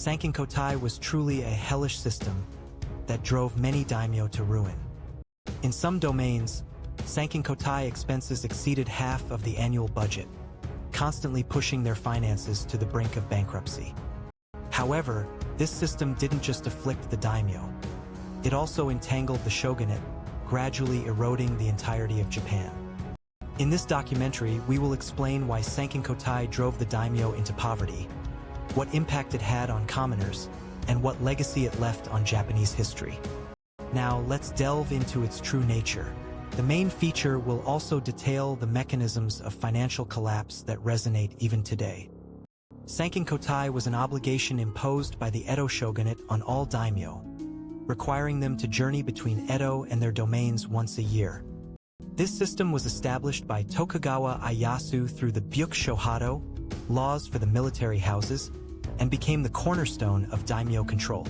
参勤交代was truly a hellish system that drove many daimyo to ruin. In some domains,参勤交代expenses exceeded half of the annual budget, constantly pushing their finances to the brink of bankruptcy. However, this system didn't just afflict the daimyo. It also entangled the shogunate, gradually eroding the entirety of Japan. In this documentary, we will explain why参勤交代drove the daimyo into poverty, what impact it had on commoners, and what legacy it left on Japanese history. Now, let's delve into its true nature. The main feature will also detail the mechanisms of financial collapse that resonate even today.参勤交代was an obligation imposed by the Edo shogunate on all daimyo, requiring them to journey between Edo and their domains once a year. This system was established by Tokugawa Ieyasu through the Byukushohado, laws for the military houses, and became the cornerstone of daimyo control.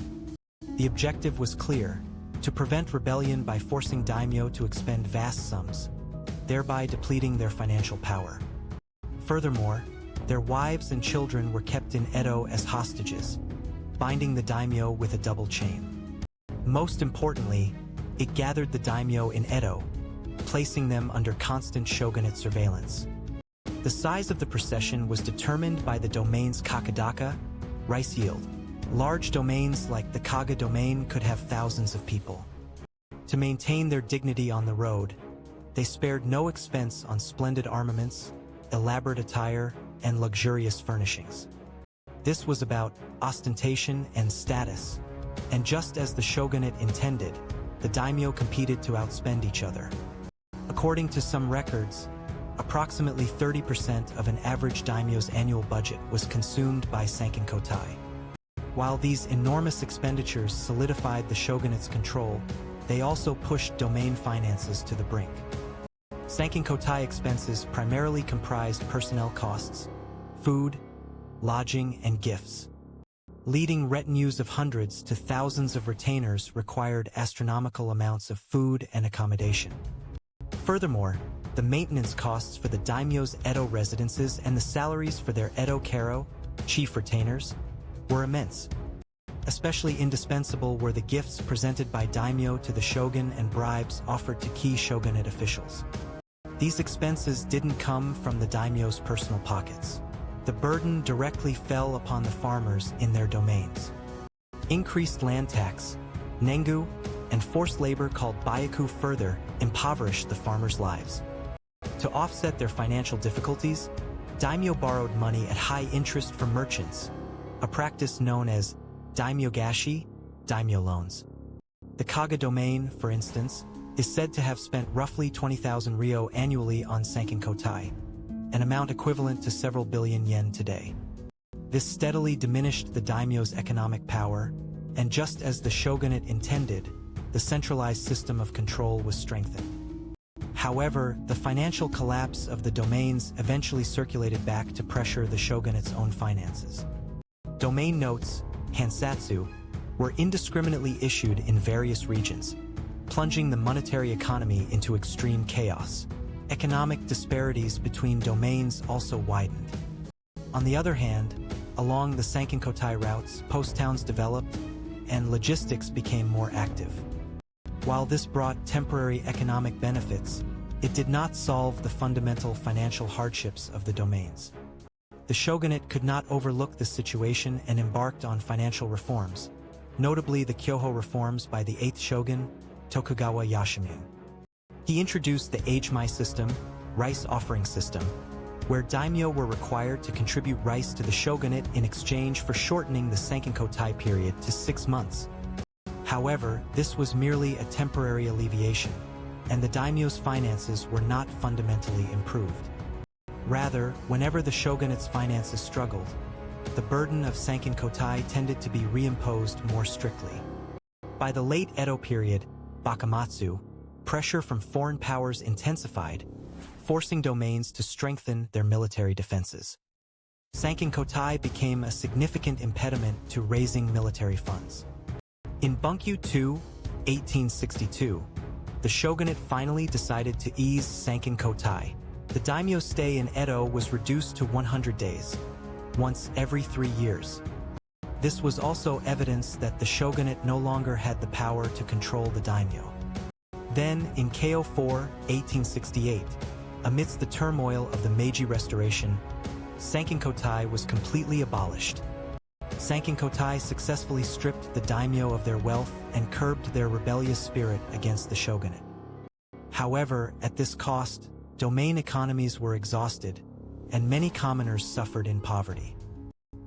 The objective was clear: to prevent rebellion by forcing daimyo to expend vast sums, thereby depleting their financial power. Furthermore, their wives and children were kept in Edo as hostages, binding the daimyo with a double chain. Most importantly, it gathered the daimyo in Edo, placing them under constant shogunate surveillance. The size of the procession was determined by the domain's kakadaka, rice yield. Large domains like the Kaga domain could have thousands of people. To maintain their dignity on the road, they spared no expense on splendid armaments, elaborate attire, and luxurious furnishings. This was about ostentation and status, and just as the shogunate intended, the daimyo competed to outspend each other. According to some records, approximately 30% of an average daimyo's annual budget was consumed by参勤交代. While these enormous expenditures solidified the shogunate's control, they also pushed domain finances to the brink.参勤交代expenses primarily comprised personnel costs, food, lodging, and gifts. Leading retinues of hundreds to thousands of retainers required astronomical amounts of food and accommodation. Furthermore, the maintenance costs for the daimyo's Edo residences and the salaries for their Edo karo, chief retainers, were immense. Especially indispensable were the gifts presented by daimyo to the shogun and bribes offered to key shogunate officials. These expenses didn't come from the daimyo's personal pockets. The burden directly fell upon the farmers in their domains. Increased land tax, nengu, and forced labor called byaku further impoverished the farmers' lives. To offset their financial difficulties, daimyo borrowed money at high interest from merchants, a practice known as daimyo-gashi, daimyo loans. The Kaga domain, for instance, is said to have spent roughly 20,000 ryo annually on参勤交代, an amount equivalent to several billion yen today. This steadily diminished the daimyo's economic power, and just as the shogunate intended, the centralized system of control was strengthened. However, the financial collapse of the domains eventually circulated back to pressure the shogunate's own finances. Domain notes, hansatsu, were indiscriminately issued in various regions, plunging the monetary economy into extreme chaos. Economic disparities between domains also widened. On the other hand, along the参勤交代routes, post towns developed, and logistics became more active. While this brought temporary economic benefits, it did not solve the fundamental financial hardships of the domains. The shogunate could not overlook the situation and embarked on financial reforms, notably the Kyoho reforms by the 8th shogun, Tokugawa Yashimun. He introduced the age-mai system, rice offering system, where daimyo were required to contribute rice to the shogunate in exchange for shortening the参勤交代period to 6 months. However, this was merely a temporary alleviation, and the daimyo's finances were not fundamentally improved. Rather, whenever the shogunate's finances struggled, the burden of参勤交代tended to be reimposed more strictly. By the late Edo period, Bakamatsu, pressure from foreign powers intensified, forcing domains to strengthen their military defenses.参勤交代became a significant impediment to raising military funds. In Bunkyu II, 1862, the shogunate finally decided to ease参勤交代. The daimyo's stay in Edo was reduced to 100 days, once every 3 years. This was also evidence that the shogunate no longer had the power to control the daimyo. Then, in KO4, 1868, amidst the turmoil of the Meiji Restoration, Sankinkotai was completely abolished. Sankinkotai successfully stripped the daimyo of their wealth and curbed their rebellious spirit against the shogunate. However, at this cost, domain economies were exhausted, and many commoners suffered in poverty.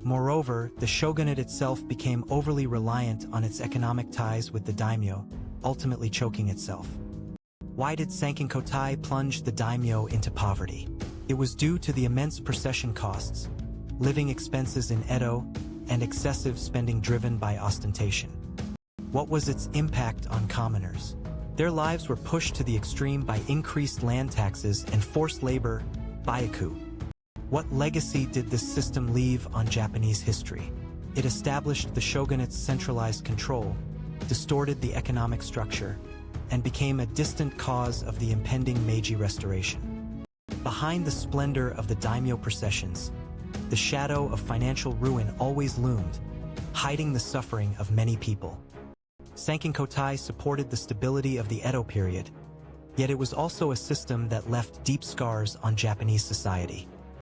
Moreover, the shogunate itself became overly reliant on its economic ties with the daimyo, ultimately choking itself. Why did Sankinkotai plunge the daimyo into poverty? It was due to the immense procession costs, living expenses in Edo, and excessive spending driven by ostentation. What was its impact on commoners? Their lives were pushed to the extreme by increased land taxes and forced labor, byaku. What legacy did this system leave on Japanese history? It established the shogunate's centralized control, distorted the economic structure, and became a distant cause of the impending Meiji Restoration. Behind the splendor of the daimyo processions, the shadow of financial ruin always loomed, hiding the suffering of many people. Sankinkotai supported the stability of the Edo period, yet it was also a system that left deep scars on Japanese society.